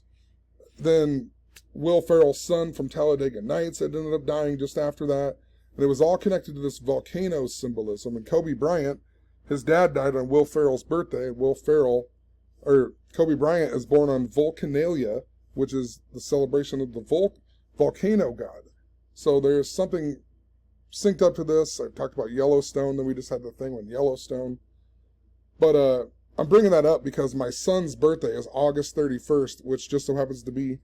[SPEAKER 1] then Will Ferrell's son from Talladega Nights had ended up dying just after that. And it was all connected to this volcano symbolism. And Kobe Bryant, his dad died on Will Ferrell's birthday. Kobe Bryant is born on Vulcanalia, which is the celebration of the volcano god. So there's something synced up to this. I talked about Yellowstone, then we just had the thing with Yellowstone. But I'm bringing that up because my son's birthday is August 31st, which just so happens to be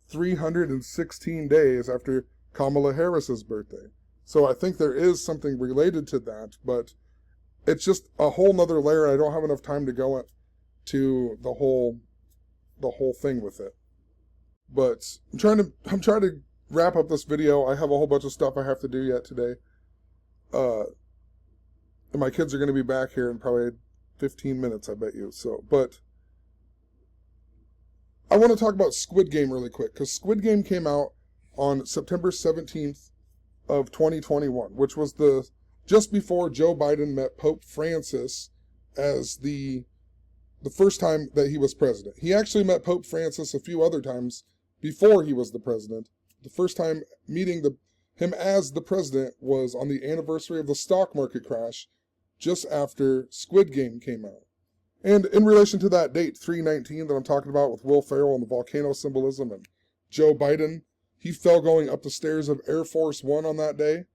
[SPEAKER 1] 316 days after Kamala Harris's birthday. So I think there is something related to that, but it's just a whole nother layer. I don't have enough time to go to the whole thing with it. But I'm trying to wrap up this video. I have a whole bunch of stuff I have to do yet today. And my kids are going to be back here in probably 15 minutes, I bet you. But I want to talk about Squid Game really quick, because Squid Game came out on September 17th of 2021, which was just before Joe Biden met Pope Francis as the first time that he was president. He actually met Pope Francis a few other times before he was the president. The first time meeting him as the president was on the anniversary of the stock market crash, just after Squid Game came out. And in relation to that date, 3/19, that I'm talking about with Will Ferrell and the volcano symbolism and Joe Biden, he fell going up the stairs of Air Force One on that day.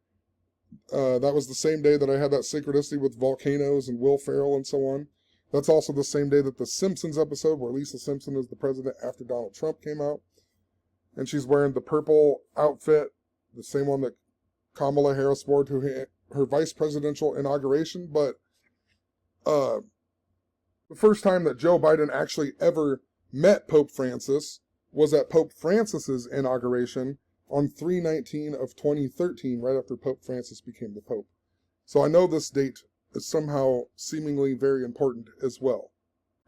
[SPEAKER 1] That was the same day that I had that synchronicity with volcanoes and Will Ferrell and so on. That's also the same day that the Simpsons episode where Lisa Simpson is the president after Donald Trump came out. And she's wearing the purple outfit, the same one that Kamala Harris wore to her vice presidential inauguration. But the first time that Joe Biden actually ever met Pope Francis was at Pope Francis's inauguration on 3/19 of 2013, right after Pope Francis became the Pope. So I know this date is somehow seemingly very important as well.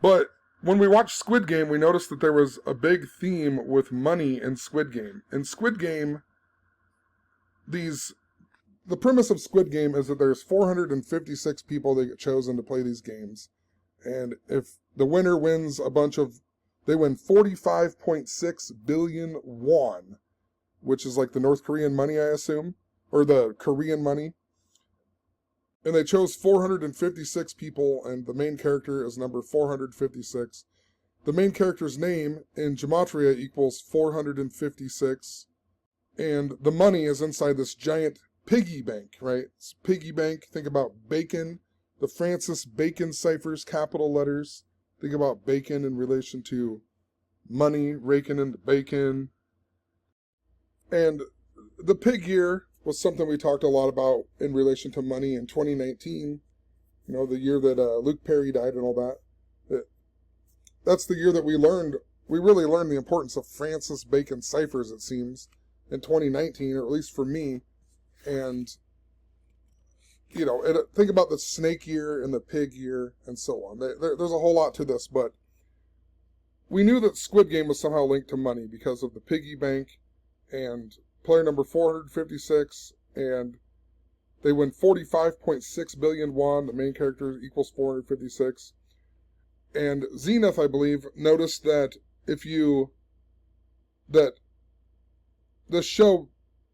[SPEAKER 1] But when we watched Squid Game, we noticed that there was a big theme with money in Squid Game. In Squid Game, the premise of Squid Game is that there's 456 people that get chosen to play these games. And if the winner wins they win 45.6 billion won, which is like the North Korean money, I assume, or the Korean money. And they chose 456 people, and the main character is number 456. The main character's name in Gematria equals 456, and the money is inside this giant piggy bank, right? It's piggy bank. Think about bacon, the Francis Bacon ciphers, capital letters. Think about bacon in relation to money, raking in the bacon. And the pig year was something we talked a lot about in relation to money in 2019. You know, the year that Luke Perry died and all that. That's the year that we really learned the importance of Francis Bacon ciphers, it seems, in 2019, or at least for me. And, you know, think about the snake year and the pig year and so on. There's a whole lot to this, but we knew that Squid Game was somehow linked to money because of the piggy bank and player number 456, and they win 45.6 billion won. The main character equals 456. And Zenith, I believe, noticed that that this show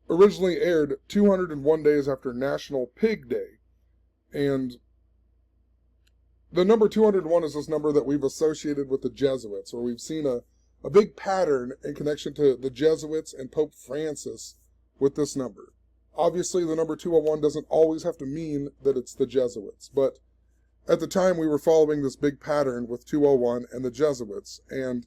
[SPEAKER 1] originally aired 201 days after National Pig Day. And the number 201 is this number that we've associated with the Jesuits, or we've seen a big pattern in connection to the Jesuits and Pope Francis with this number. Obviously, the number 201 doesn't always have to mean that it's the Jesuits, but at the time we were following this big pattern with 201 and the Jesuits. And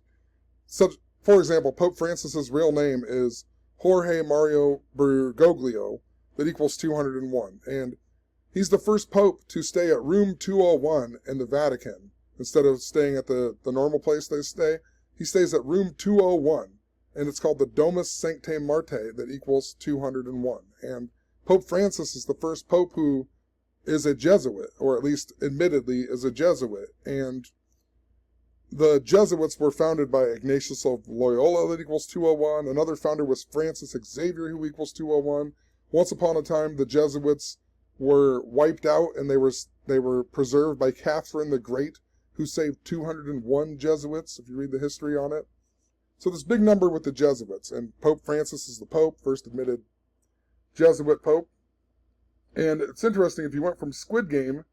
[SPEAKER 1] such, for example, Pope Francis's real name is Jorge Mario Bergoglio, that equals 201. And he's the first pope to stay at room 201 in the Vatican. Instead of staying at the normal place they stay, he stays at room 201. And it's called the Domus Sanctae Martae, that equals 201. And Pope Francis is the first pope who is a Jesuit, or at least admittedly is a Jesuit. And the Jesuits were founded by Ignatius of Loyola, that equals 201. Another founder was Francis Xavier, who equals 201. Once upon a time, the Jesuits were wiped out, and they were preserved by Catherine the Great, who saved 201 Jesuits, if you read the history on it. So this big number with the Jesuits, and Pope Francis is the Pope, first admitted Jesuit Pope. And it's interesting, if you went from Squid Game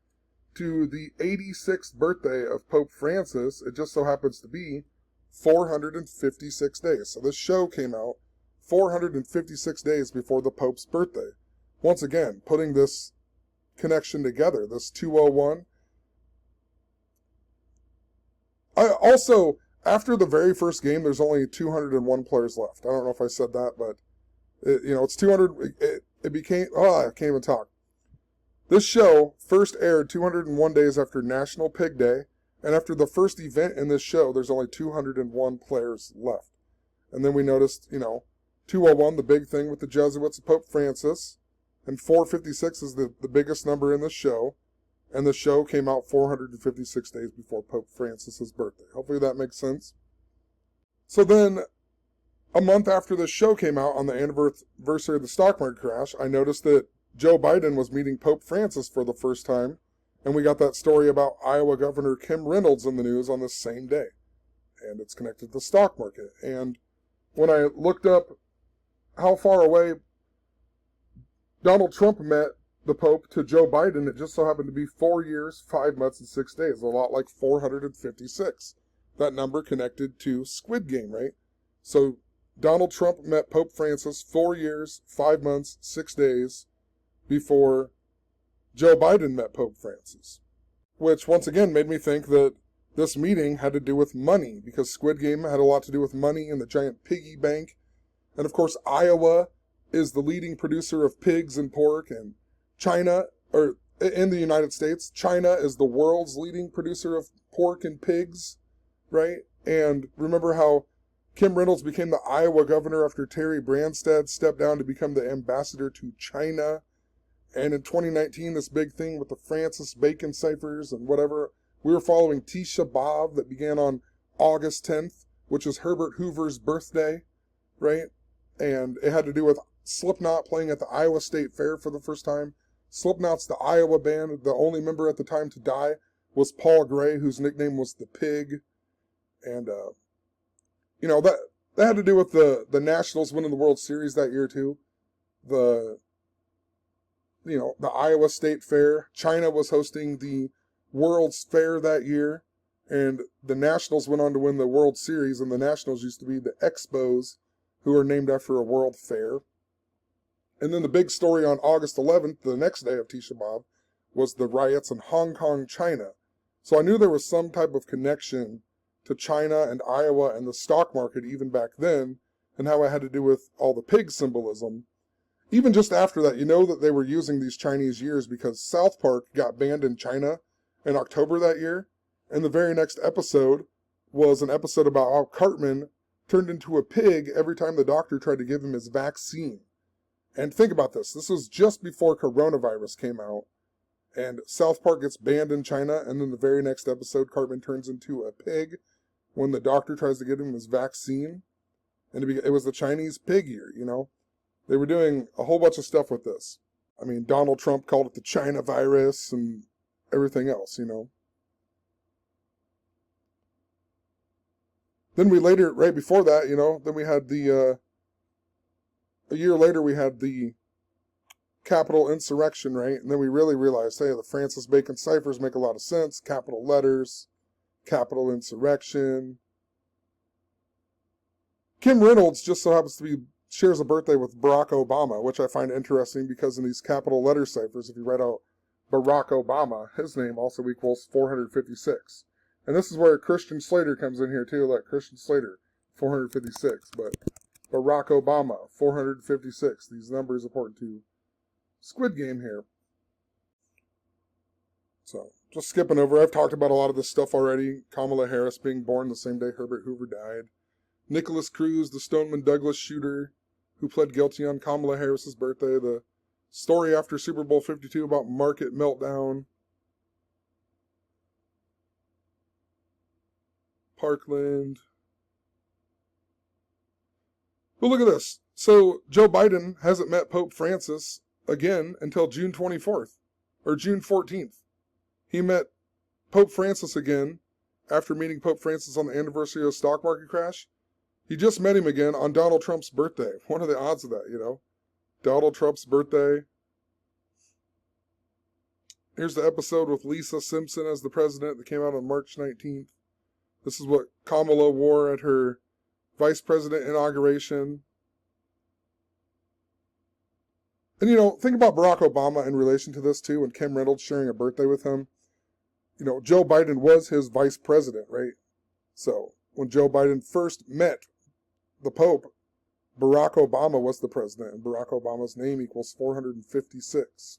[SPEAKER 1] to the 86th birthday of Pope Francis, it just so happens to be 456 days. So this show came out 456 days before the Pope's birthday. Once again, putting this connection together, this 201. Also, after the very first game, there's only 201 players left. I don't know if I said that, but it's 200. It became, I can't even talk. This show first aired 201 days after National Pig Day, and after the first event in this show, there's only 201 players left. And then we noticed, 201, the big thing with the Jesuits of Pope Francis, and 456 is the biggest number in the show, and the show came out 456 days before Pope Francis's birthday. Hopefully that makes sense. So then, a month after this show came out, on the anniversary of the stock market crash, I noticed that Joe Biden was meeting Pope Francis for the first time, and we got that story about Iowa Governor Kim Reynolds in the news on this same day. And it's connected to the stock market. And when I looked up how far away Donald Trump met the Pope to Joe Biden, it just so happened to be 4 years, 5 months, and 6 days, a lot like 456. That number connected to Squid Game, right? So Donald Trump met Pope Francis 4 years, 5 months, 6 days before Joe Biden met Pope Francis. Which, once again, made me think that this meeting had to do with money, because Squid Game had a lot to do with money and the giant piggy bank. And of course, Iowa is the leading producer of pigs and pork, and China, or in the United States, China is the world's leading producer of pork and pigs, right? And remember how Kim Reynolds became the Iowa governor after Terry Branstad stepped down to become the ambassador to China. And in 2019, this big thing with the Francis Bacon ciphers and whatever, we were following Tisha B'Av that began on August 10th, which is Herbert Hoover's birthday, right? And it had to do with Slipknot playing at the Iowa State Fair for the first time. Slipknot's the Iowa band. The only member at the time to die was Paul Gray, whose nickname was the Pig. And, that had to do with the Nationals winning the World Series that year, too. The Iowa State Fair. China was hosting the World's Fair that year. And the Nationals went on to win the World Series, and the Nationals used to be the Expos, who are named after a World Fair. And then the big story on August 11th, the next day of Tisha B'Av, was the riots in Hong Kong, China. So I knew there was some type of connection to China and Iowa and the stock market even back then, and how it had to do with all the pig symbolism. Even just after that, you know that they were using these Chinese years because South Park got banned in China in October that year, and the very next episode was an episode about how Cartman turned into a pig every time the doctor tried to give him his vaccine. And think about this. This was just before coronavirus came out. And South Park gets banned in China, and then the very next episode, Cartman turns into a pig when the doctor tries to get him his vaccine. And it was the Chinese pig year, you know? They were doing a whole bunch of stuff with this. I mean, Donald Trump called it the China virus and everything else, you know? Then we later, right before that, you know, then we had a year later we had the Capitol insurrection, right? And then we really realized, hey, the Francis Bacon ciphers make a lot of sense. Capital letters, Capitol insurrection. Kim Reynolds just so happens to be shares a birthday with Barack Obama, which I find interesting because in these capital letter ciphers, if you write out Barack Obama, his name also equals 456. And this is where Christian Slater comes in here too, like Christian Slater, 456. But Barack Obama, 456. These numbers important to Squid Game here. So, just skipping over. I've talked about a lot of this stuff already. Kamala Harris being born the same day Herbert Hoover died. Nicholas Cruz, the Stoneman Douglas shooter, who pled guilty on Kamala Harris's birthday. The story after Super Bowl 52 about market meltdown. Parkland. But look at this. So, Joe Biden hasn't met Pope Francis again until June 24th, or June 14th. He met Pope Francis again after meeting Pope Francis on the anniversary of the stock market crash. He just met him again on Donald Trump's birthday. What are the odds of that, you know? Donald Trump's birthday. Here's the episode with Lisa Simpson as the president that came out on March 19th. This is what Kamala wore at her vice president inauguration. And, you know, think about Barack Obama in relation to this, too, and Kim Reynolds sharing a birthday with him. You know, Joe Biden was his vice president, right? So, when Joe Biden first met the Pope, Barack Obama was the president, and Barack Obama's name equals 456.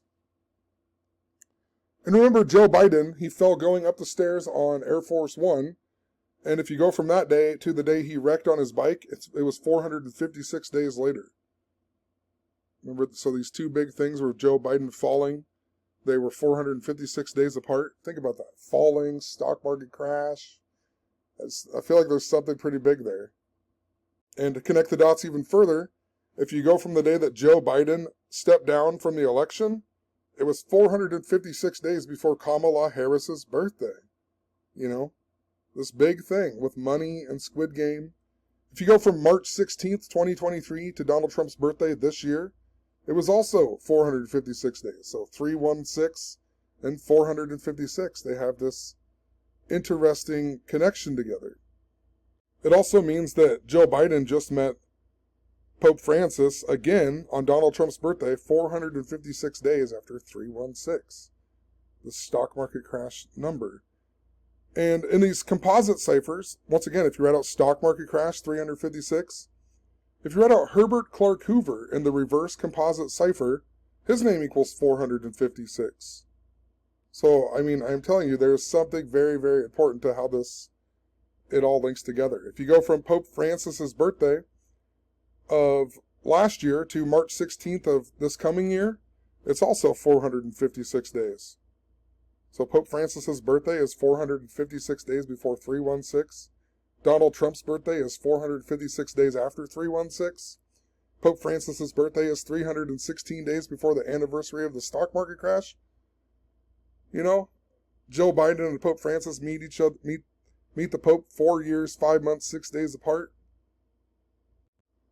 [SPEAKER 1] And remember, Joe Biden, he fell going up the stairs on Air Force One, and if you go from that day to the day he wrecked on his bike, it was 456 days later. Remember, so these two big things were Joe Biden falling. They were 456 days apart. Think about that. Falling, stock market crash. I feel like there's something pretty big there. And to connect the dots even further, if you go from the day that Joe Biden stepped down from the election, it was 456 days before Kamala Harris's birthday. You know, this big thing with money and Squid Game. If you go from March 16th, 2023 to Donald Trump's birthday this year, it was also 456 days. So 316 and 456. They have this interesting connection together. It also means that Joe Biden just met Pope Francis again on Donald Trump's birthday, 456 days after 316. The stock market crash number. And in these composite ciphers, once again, if you write out stock market crash 356, if you write out Herbert Clark Hoover in the reverse composite cipher, his name equals 456. So, I mean, I'm telling you, there's something very, very important to how it all links together. If you go from Pope Francis's birthday of last year to March 16th of this coming year, it's also 456 days. So Pope Francis's birthday is 456 days before 316. Donald Trump's birthday is 456 days after 316. Pope Francis's birthday is 316 days before the anniversary of the stock market crash. You know, Joe Biden and Pope Francis meet the Pope 4 years, 5 months, 6 days apart.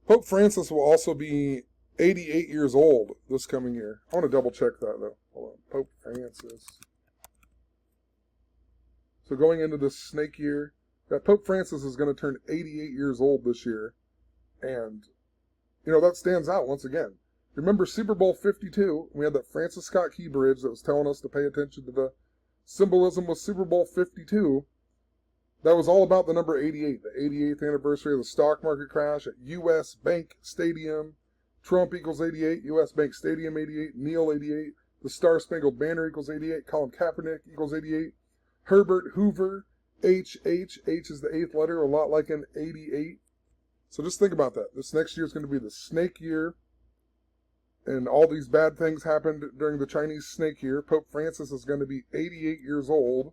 [SPEAKER 1] Pope Francis will also be 88 years old this coming year. I want to double check that though. Hold on. Pope Francis. So going into this snake year, that Pope Francis is going to turn 88 years old this year. And, you know, that stands out once again. Remember Super Bowl 52? We had that Francis Scott Key Bridge that was telling us to pay attention to the Symbolism was Super Bowl 52. That was all about the number 88, the 88th anniversary of the stock market crash at U.S. Bank Stadium. Trump equals 88, U.S. Bank Stadium 88, Neil 88, the Star Spangled Banner equals 88, Colin Kaepernick equals 88, Herbert Hoover, H is the 8th letter, a lot like an 88. So just think about that. This next year is going to be the snake year, and all these bad things happened during the Chinese snake year. Pope Francis is going to be 88 years old.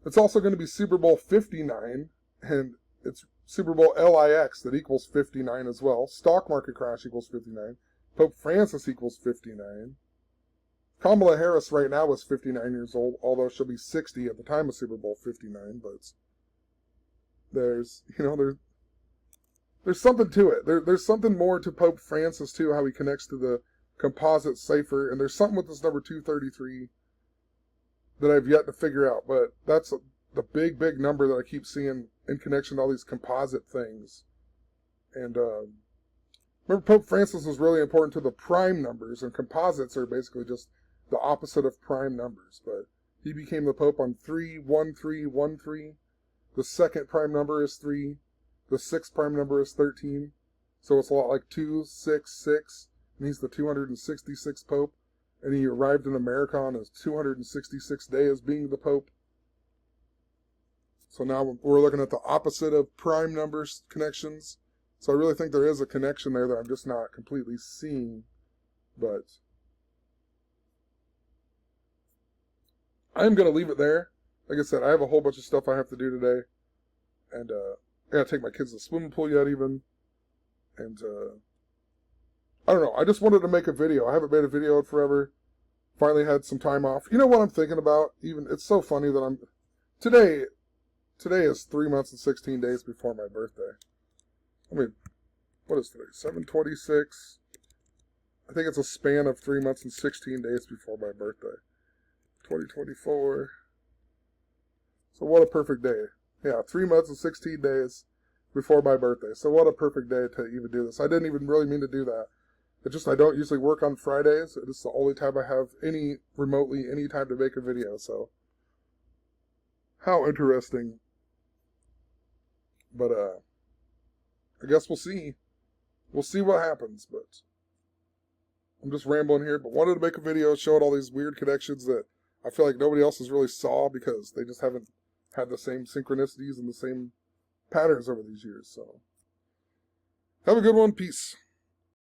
[SPEAKER 1] It's also going to be Super Bowl 59, and it's Super Bowl LIX that equals 59 as well. Stock market crash equals 59. Pope Francis equals 59. Kamala Harris right now is 59 years old, although she'll be 60 at the time of Super Bowl 59, but there's something to it. There's something more to Pope Francis, too, how he connects to the composite cipher, and there's something with this number 233 that I've yet to figure out, but that's the big number that I keep seeing in connection to all these composite things. And remember, Pope Francis was really important to the prime numbers, and composites are basically just the opposite of prime numbers. But he became the Pope on 31313. The second prime number is 3. The sixth prime number is 13. So it's a lot like 266, and he's the 266th Pope. And he arrived in America on his 266th day as being the Pope. So now we're looking at the opposite of prime numbers connections. So I really think there is a connection there that I'm just not completely seeing. But I'm going to leave it there. Like I said, I have a whole bunch of stuff I have to do today. And I got to take my kids to the swimming pool yet even. And I don't know. I just wanted to make a video. I haven't made a video in forever. Finally had some time off. You know what I'm thinking about? Even it's so funny that today is 3 months and 16 days before my birthday. I mean, what is today? 7/26. I think it's a span of 3 months and 16 days before my birthday. 2024. So what a perfect day. Yeah, 3 months and 16 days before my birthday. So what a perfect day to even do this. I didn't even really mean to do that. It's just I don't usually work on Fridays. It's the only time I have any time to make a video. So how interesting. But I guess we'll see. We'll see what happens. But I'm just rambling here. But wanted to make a video showing all these weird connections that I feel like nobody else has really saw because they just haven't had the same synchronicities and the same patterns over these years. So have a good one. Peace.